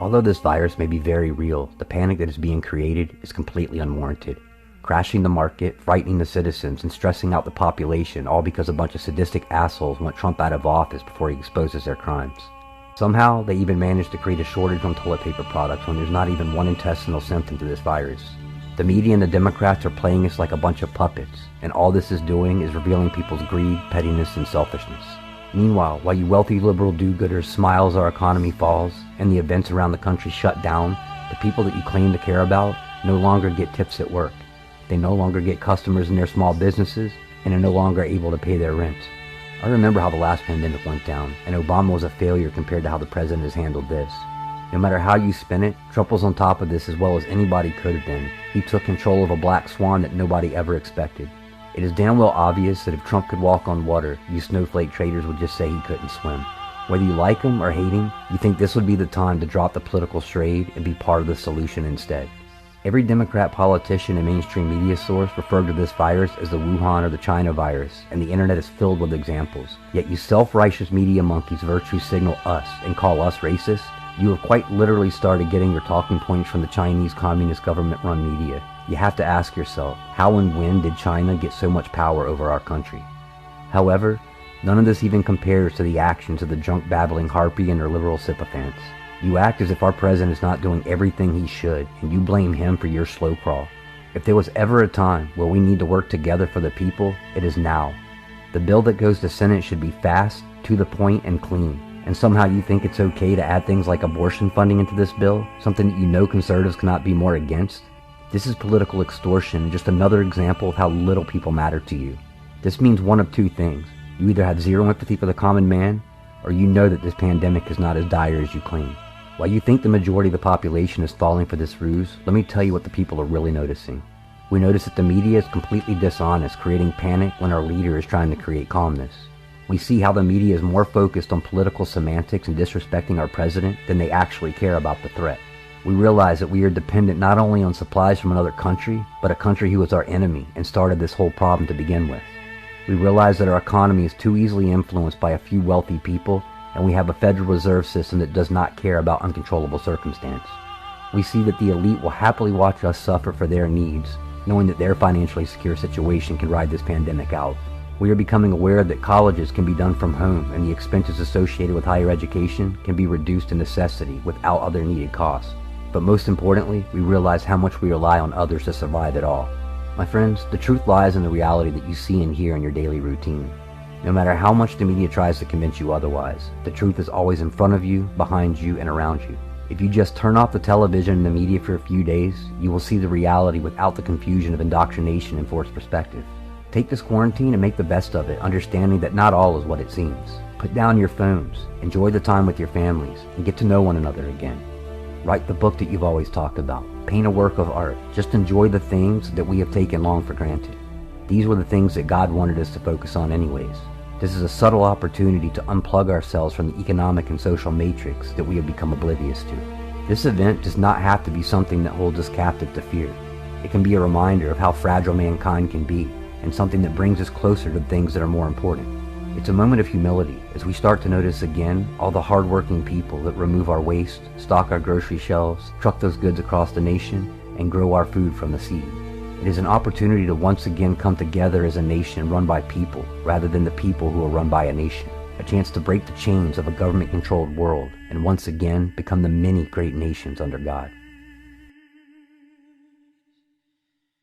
Although this virus may be very real, the panic that is being created is completely unwarranted. Crashing the market, frightening the citizens, and stressing out the population, all because a bunch of sadistic assholes want Trump out of office before he exposes their crimes. Somehow, they even managed to create a shortage on toilet paper products when there's not even one intestinal symptom to this virus. The media and the Democrats are playing us like a bunch of puppets, and all this is doing is revealing people's greed, pettiness, and selfishness. Meanwhile, while you wealthy liberal do-gooders smile as our economy falls, and the events around the country shut down, the people that you claim to care about no longer get tips at work. They no longer get customers in their small businesses, and are no longer able to pay their rent. I remember how the last pandemic went down, and Obama was a failure compared to how the president has handled this. No matter how you spin it, Trump was on top of this as well as anybody could have been. He took control of a black swan that nobody ever expected. It is damn well obvious that if Trump could walk on water, you snowflake traders would just say he couldn't swim. Whether you like him or hate him, you think this would be the time to drop the political charade and be part of the solution instead. Every Democrat politician and mainstream media source referred to this virus as the Wuhan or the China virus, and the internet is filled with examples. Yet you self-righteous media monkeys virtue signal us and call us racist. You have quite literally started getting your talking points from the Chinese Communist government-run media. You have to ask yourself, how and when did China get so much power over our country? However, none of this even compares to the actions of the drunk babbling harpy and her liberal sycophants. You act as if our president is not doing everything he should, and you blame him for your slow crawl. If there was ever a time where we need to work together for the people, it is now. The bill that goes to Senate should be fast, to the point, and clean. And somehow you think it's okay to add things like abortion funding into this bill, something that you know conservatives cannot be more against? This is political extortion, and just another example of how little people matter to you. This means one of two things. You either have zero empathy for the common man, or you know that this pandemic is not as dire as you claim. While you think the majority of the population is falling for this ruse, let me tell you what the people are really noticing. We notice that the media is completely dishonest, creating panic when our leader is trying to create calmness. We see how the media is more focused on political semantics and disrespecting our president than they actually care about the threat. We realize that we are dependent not only on supplies from another country, but a country who was our enemy and started this whole problem to begin with. We realize that our economy is too easily influenced by a few wealthy people, and we have a Federal Reserve System that does not care about uncontrollable circumstance. We see that the elite will happily watch us suffer for their needs, knowing that their financially secure situation can ride this pandemic out. We are becoming aware that colleges can be done from home, and the expenses associated with higher education can be reduced to necessity without other needed costs. But most importantly, we realize how much we rely on others to survive it all. My friends, the truth lies in the reality that you see and hear in your daily routine. No matter how much the media tries to convince you otherwise, the truth is always in front of you, behind you, and around you. If you just turn off the television and the media for a few days, you will see the reality without the confusion of indoctrination and forced perspective. Take this quarantine and make the best of it, understanding that not all is what it seems. Put down your phones, enjoy the time with your families, and get to know one another again. Write the book that you've always talked about. Paint a work of art. Just enjoy the things that we have taken long for granted. These were the things that God wanted us to focus on anyways. This is a subtle opportunity to unplug ourselves from the economic and social matrix that we have become oblivious to. This event does not have to be something that holds us captive to fear. It can be a reminder of how fragile mankind can be, and something that brings us closer to the things that are more important. It's a moment of humility as we start to notice again all the hardworking people that remove our waste, stock our grocery shelves, truck those goods across the nation, and grow our food from the seed. It is an opportunity to once again come together as a nation run by people rather than the people who are run by a nation. A chance to break the chains of a government-controlled world and once again become the many great nations under God.